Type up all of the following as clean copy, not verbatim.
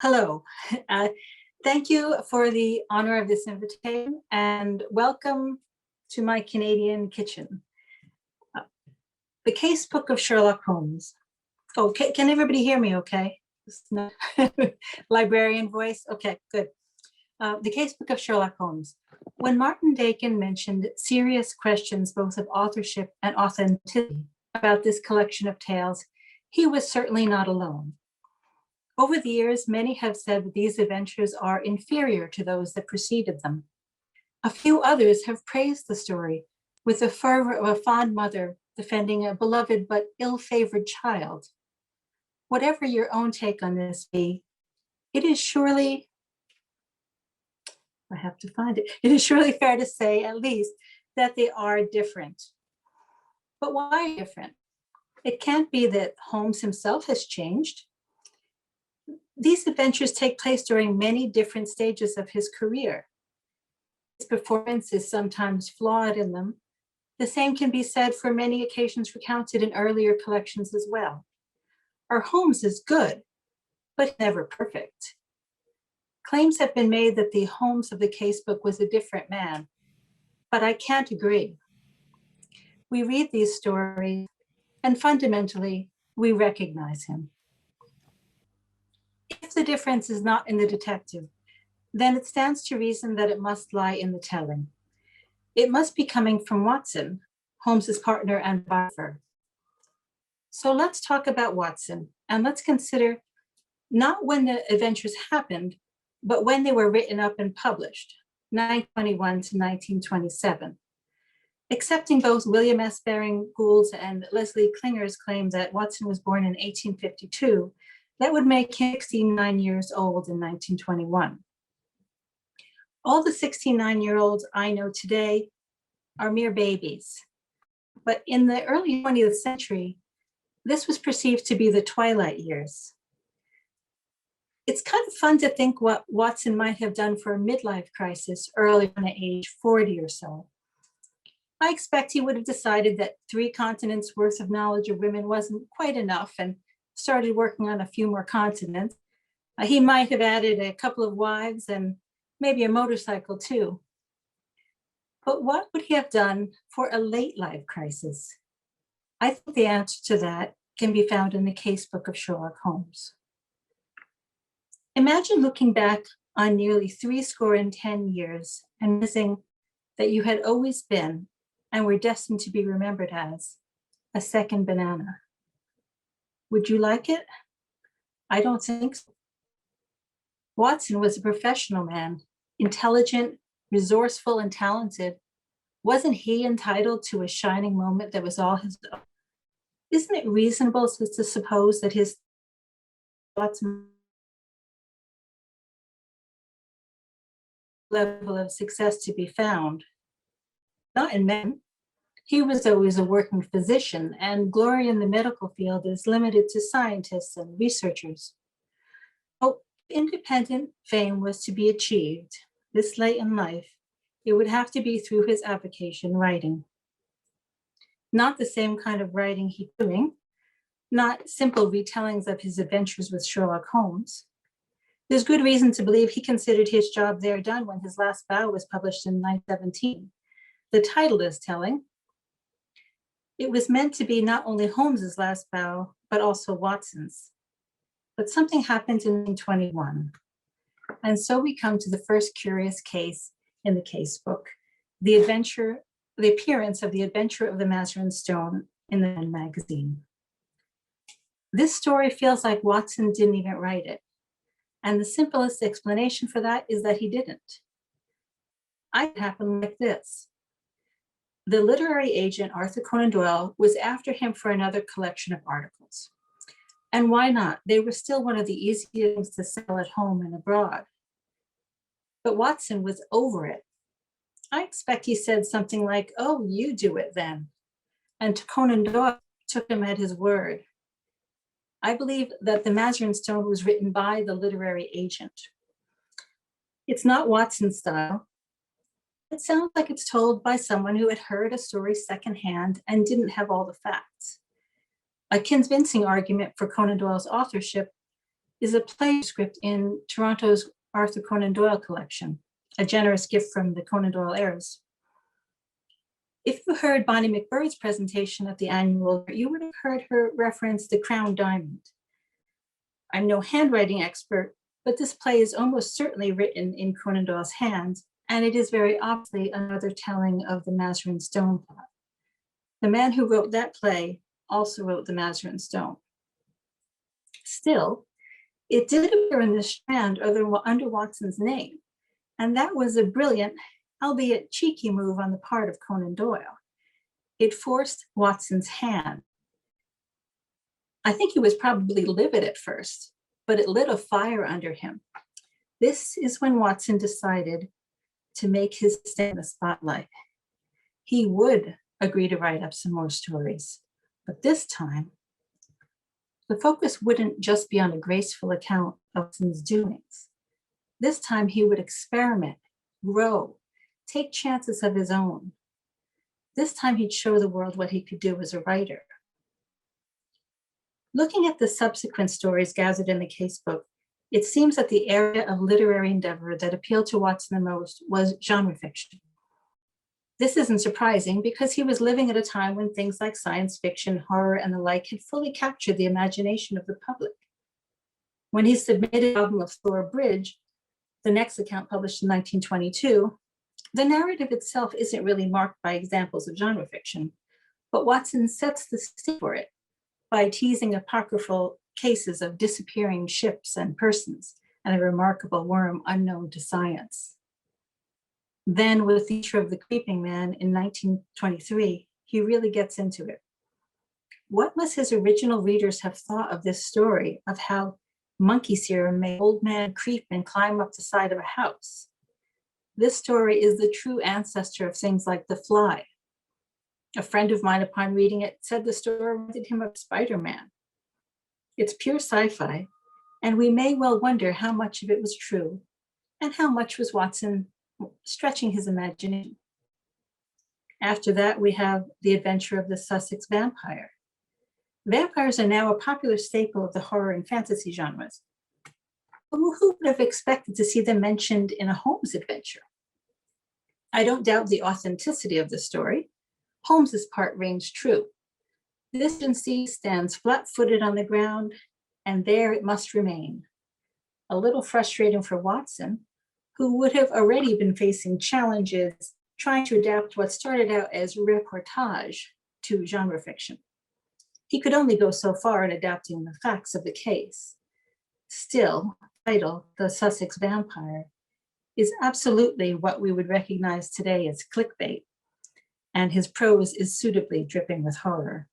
Hello. Uh, Thank you for the honor of this invitation and welcome to my Canadian kitchen. Uh, The Casebook of Sherlock Holmes. Oh, can everybody hear me okay? Librarian voice? Okay, good. The Casebook of Sherlock Holmes. When Martin Dakin mentioned serious questions both of authorship and authenticity about this collection of tales, he was certainly not alone. Over the years, many have said that these adventures are inferior to those that preceded them. A few others have praised the story with the fervor of a fond mother defending a beloved but ill-favored child. Whatever your own take on this be, it is surely, I have to find it, it is surely fair to say at least that they are different. But why different? It can't be that Holmes himself has changed. These adventures take place during many different stages of his career. His performance is sometimes flawed in them. The same can be said for many occasions recounted in earlier collections as well. Our Holmes is good, but never perfect. Claims have been made that the Holmes of the casebook was a different man, but I can't agree. We read these stories, and fundamentally, we recognize him. If the difference is not in the detective, then it stands to reason that it must lie in the telling. It must be coming from Watson, Holmes's partner and biographer. So let's talk about Watson, and let's consider not when the adventures happened, but when they were written up and published, 1921 to 1927. Accepting both William S. Baring Gould's and Leslie Klinger's claim that Watson was born in 1852, that would make him 69 years old in 1921. All the 69-year-olds I know today are mere babies. But in the early 20th century, this was perceived to be the twilight years. It's kind of fun to think what Watson might have done for a midlife crisis early on at age 40 or so. I expect he would have decided that 3 continents worth of knowledge of women wasn't quite enough and started working on a few more continents. He might have added a couple of wives and maybe a motorcycle too. But what would he have done for a late life crisis? I think the answer to that can be found in the Casebook of Sherlock Holmes. Imagine looking back on nearly 70 years and missing that you had always been and were destined to be remembered as a second banana. Would you like it? I don't think so. Watson was a professional man, intelligent, resourceful, and talented. Wasn't he entitled to a shining moment that was all his own? Isn't it reasonable to suppose that his thoughts level of success to be found? Not in men. He was always a working physician, and glory in the medical field is limited to scientists and researchers. Oh, independent fame was to be achieved this late in life, it would have to be through his avocation writing. Not the same kind of writing he's doing, not simple retellings of his adventures with Sherlock Holmes. There's good reason to believe he considered his job there done when his last bow was published in 1917. The title is telling. It was meant to be not only Holmes's last bow, but also Watson's. But something happened in 1921. And so we come to the first curious case in the casebook, the appearance of the Adventure of the Mazarin Stone in the magazine. This story feels like Watson didn't even write it. And the simplest explanation for that is that he didn't. It happened like this. The literary agent, Arthur Conan Doyle, was after him for another collection of articles. And why not? They were still one of the easiest things to sell at home and abroad. But Watson was over it. I expect he said something like, "Oh, you do it then." And Conan Doyle took him at his word. I believe that the Mazarin Stone was written by the literary agent. It's not Watson's style. It sounds like it's told by someone who had heard a story secondhand and didn't have all the facts. A convincing argument for Conan Doyle's authorship is a play script in Toronto's Arthur Conan Doyle collection, a generous gift from the Conan Doyle heirs. If you heard Bonnie McBird's presentation at the annual, you would have heard her reference the Crown Diamond. I'm no handwriting expert, but this play is almost certainly written in Conan Doyle's hand, and it is very obviously another telling of the Mazarin Stone plot. The man who wrote that play also wrote the Mazarin Stone. Still, it did appear in the Strand under Watson's name, and that was a brilliant, albeit cheeky move on the part of Conan Doyle. It forced Watson's hand. I think he was probably livid at first, but it lit a fire under him. This is when Watson decided to make his stand in the spotlight. He would agree to write up some more stories, but this time, the focus wouldn't just be on a graceful account of Watson's doings. This time he would experiment, grow, take chances of his own. This time he'd show the world what he could do as a writer. Looking at the subsequent stories gathered in the casebook, it seems that the area of literary endeavor that appealed to Watson the most was genre fiction. This isn't surprising because he was living at a time when things like science fiction, horror, and the like had fully captured the imagination of the public. When he submitted the album of Thor Bridge, the next account published in 1922, the narrative itself isn't really marked by examples of genre fiction, but Watson sets the stage for it by teasing apocryphal cases of disappearing ships and persons and a remarkable worm unknown to science. Then with the Feature of the Creeping Man in 1923, he really gets into it. What must his original readers have thought of this story of how monkey serum made old man creep and climb up the side of a house? This story is the true ancestor of things like The Fly. A friend of mine, upon reading it, said the story reminded him of Spider-Man. It's pure sci-fi, and we may well wonder how much of it was true and how much was Watson stretching his imagination. After that, we have The Adventure of the Sussex Vampire. Vampires are now a popular staple of the horror and fantasy genres. Who would have expected to see them mentioned in a Holmes adventure? I don't doubt the authenticity of the story. Holmes's part rings true. This agency stands flat-footed on the ground, and there it must remain. A little frustrating for Watson, who would have already been facing challenges trying to adapt what started out as reportage to genre fiction. He could only go so far in adapting the facts of the case. Still, the title, The Sussex Vampire, is absolutely what we would recognize today as clickbait, and his prose is suitably dripping with horror.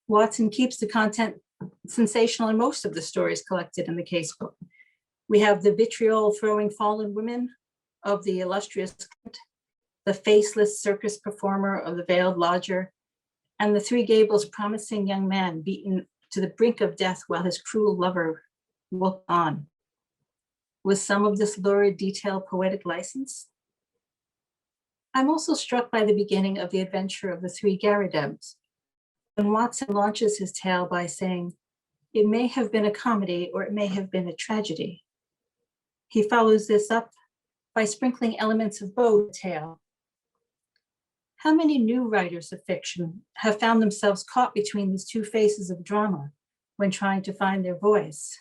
Watson keeps the content sensational in most of the stories collected in the casebook. We have the vitriol-throwing fallen women of the illustrious Clint, the faceless circus performer of the veiled lodger, and the Three Gables promising young man beaten to the brink of death while his cruel lover looked on. Was some of this lurid detail poetic license? I'm also struck by the beginning of The Adventure of the Three Garridebs, when Watson launches his tale by saying, "It may have been a comedy or it may have been a tragedy." He follows this up by sprinkling elements of both in the tale. How many new writers of fiction have found themselves caught between these two faces of drama when trying to find their voice?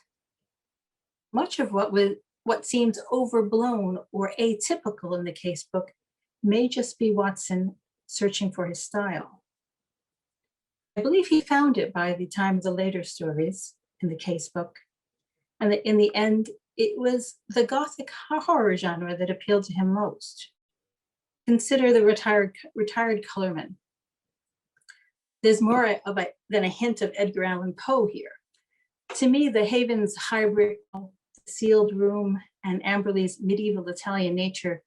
Much of what seems overblown or atypical in the casebook may just be Watson searching for his style. I believe he found it by the time of the later stories in the casebook, and in the end, it was the Gothic horror genre that appealed to him most. Consider the retired colorman. There's more than a hint of Edgar Allan Poe here. To me, the Haven's hybrid, sealed room, and Amberley's medieval Italian nature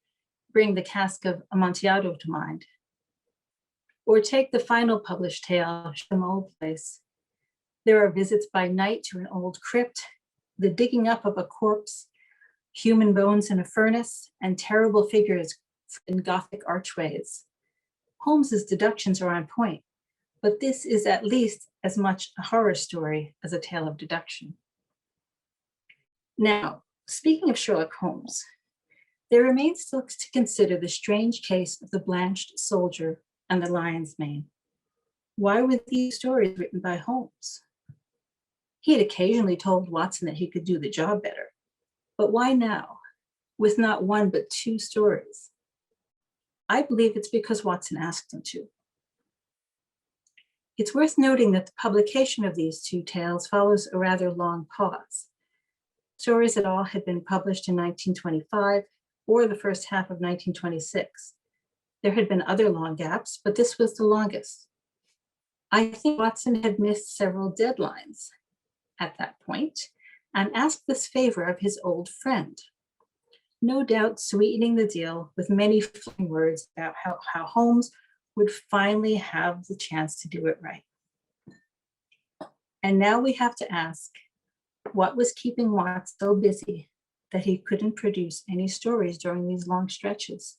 bring the Cask of Amontillado to mind. Or take the final published tale, Some Old Place. There are visits by night to an old crypt, the digging up of a corpse, human bones in a furnace, and terrible figures in Gothic archways. Holmes's deductions are on point, but this is at least as much a horror story as a tale of deduction. Now, speaking of Sherlock Holmes, there remains still to consider the strange case of the blanched soldier and the lion's mane. Why were these stories written by Holmes? He had occasionally told Watson that he could do the job better, but why now, with not one but two stories? I believe it's because Watson asked him to. It's worth noting that the publication of these two tales follows a rather long pause. Stories at all had been published in 1925 or the first half of 1926. There had been other long gaps, but this was the longest. I think Watson had missed several deadlines at that point and asked this favor of his old friend, no doubt sweetening the deal with many flattering words about how Holmes would finally have the chance to do it right. And now we have to ask, what was keeping Watson so busy that he couldn't produce any stories during these long stretches?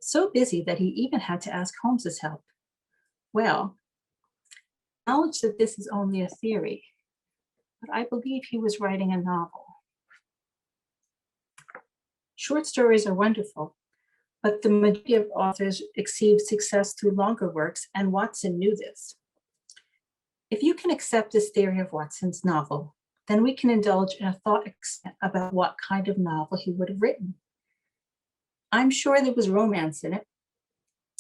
So busy that he even had to ask Holmes's help. Well, acknowledge that this is only a theory, but I believe he was writing a novel. Short stories are wonderful, but the majority of authors achieve success through longer works, and Watson knew this. If you can accept this theory of Watson's novel, then we can indulge in a thought experiment about what kind of novel he would have written. I'm sure there was romance in it.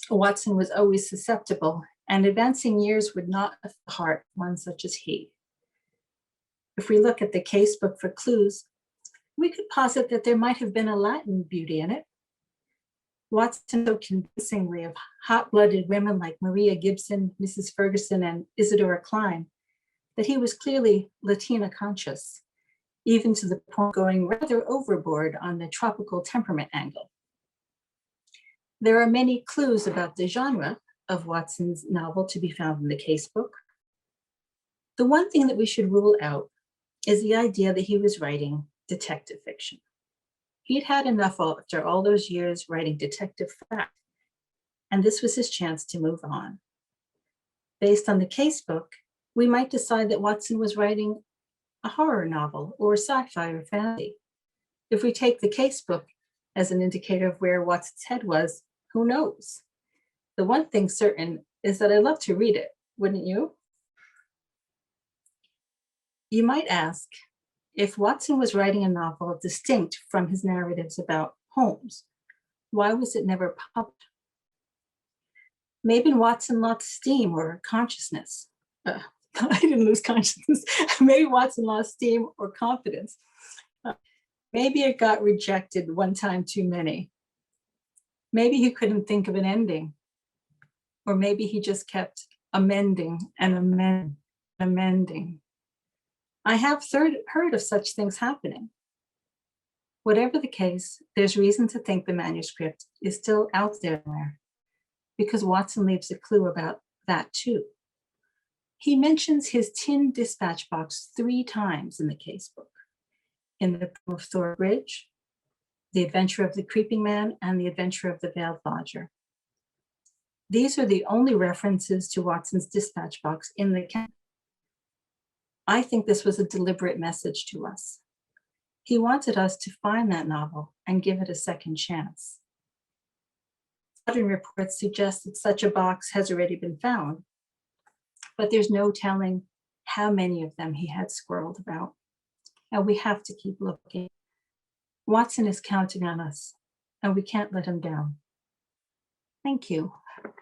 Watson was always susceptible, and advancing years would not have the heart of one such as he. If we look at the casebook for clues, we could posit that there might have been a Latin beauty in it. Watson so convincingly of hot-blooded women like Maria Gibson, Mrs. Ferguson, and Isadora Klein, that he was clearly Latina conscious, even to the point of going rather overboard on the tropical temperament angle. There are many clues about the genre of Watson's novel to be found in the casebook. The one thing that we should rule out is the idea that he was writing detective fiction. He'd had enough after all those years writing detective fact, and this was his chance to move on. Based on the casebook, we might decide that Watson was writing a horror novel or sci-fi or fantasy. If we take the casebook as an indicator of where Watson's head was, who knows? The one thing certain is that I'd love to read it, wouldn't you? You might ask, if Watson was writing a novel distinct from his narratives about Holmes, why was it never published? Maybe Watson lost steam or consciousness. I didn't lose consciousness. Maybe Watson lost steam or confidence. Maybe it got rejected one time too many. Maybe he couldn't think of an ending. Or maybe he just kept amending and amending. I have heard of such things happening. Whatever the case, there's reason to think the manuscript is still out there somewhere, because Watson leaves a clue about that too. He mentions his tin dispatch box 3 times in the casebook, in the Poem of Thor Bridge, The Adventure of the Creeping Man, and The Adventure of the Veiled Lodger. These are the only references to Watson's dispatch box in the canon. I think this was a deliberate message to us. He wanted us to find that novel and give it a second chance. Modern reports suggest that such a box has already been found, but there's no telling how many of them he had squirreled about. And we have to keep looking. Watson is counting on us, and we can't let him down. Thank you.